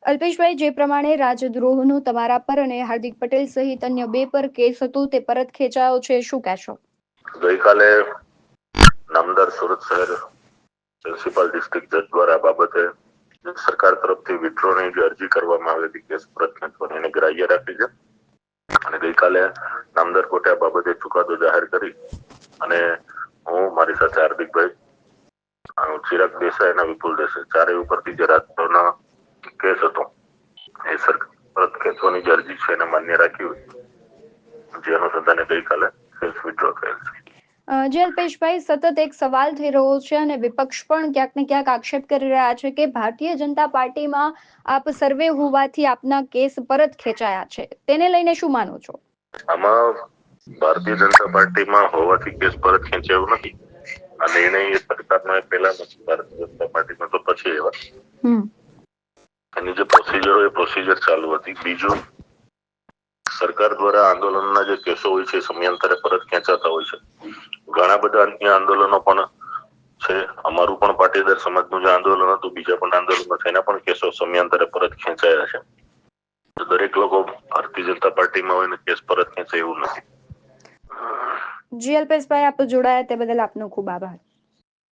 અલ્પેશભાઈ, જે પ્રમાણે રાજદ્રોહનો તમારા પર અને હાર્દિક પટેલ સહિત અન્ય 2 પર કેસ હતો તે પરત ખેંચાયો છે, શું કહેશો? ગઈકાલે નામદાર સુરત શહેર પ્રિન્સિપલ ડિસ્ટ્રિક્ટ જજ દ્વારા બાબતે સરકાર તરફથી વિડ્રોની જે અરજી કરવામાં આવી હતી કેસ પરત ખેંચવાની એને ગ્રાહ્ય રાખી છે અને ગઈકાલે નામદાર કોર્ટે આ બાબતે ચુકાદો જાહેર કરી અને હું મારી સાથે હાર્દિકભાઈ, ચિરાગ દેસાઈ અને વિપુલ દેસાઈ ચારેય ઉપરથી જે રાજદ્રોહનો કેસ હતો એ સરકાર પરત ખેંચવાની જે અરજી છે એને માન્ય રાખી હોય જે અનુસંધાને ગઈકાલે કેસ વિડ્રો થયેલ છે. જે અલ્પેશભાઈ, સતત એક સવાલ થઈ રહ્યો છે અને વિપક્ષ પણ ક્યાંક ને ક્યાંક આક્ષેપ કરી રહ્યા છે કે ભારતીય જનતા પાર્ટીમાં આપ સર્વે હોવાથી આપના કેસ પરત ખેંચાયા છે, તેને લઈને શું માનો છો? આમાં ભારતીય જનતા પાર્ટીમાં હોવાથી કેસ પરત ખેંચાયો નથી. આ નિર્ણય એ સરકારનો પહેલા નથી, ભારતીય જનતા પાર્ટીમાં તો પછી એવા એની જે પ્રોસિજર હોય એ પ્રોસિજર ચાલુ હતી. બીજું, સરકાર દ્વારા આંદોલનના જે કેસો હોય છે સમયાંતરે પરત ખેંચાતા હોય છે. ઘણા બધા અન્ય આંદોલનો પણ છે. અમારું પણ પાટીદાર સમાજનું જે આંદોલન હતું, બીજા પણ આંદોલનો છે, એના પણ કેસો સમયાંતરે પરત ખેંચાયા છે. તો દરેક લોકો ભારતીય જનતા પાર્ટીમાં હોય ને કેસ પરત ખેંચે એવું નથી. જી અલ્પેશભાઈ, આપ જોડાયા તે બદલ આપનો ખૂબ આભાર.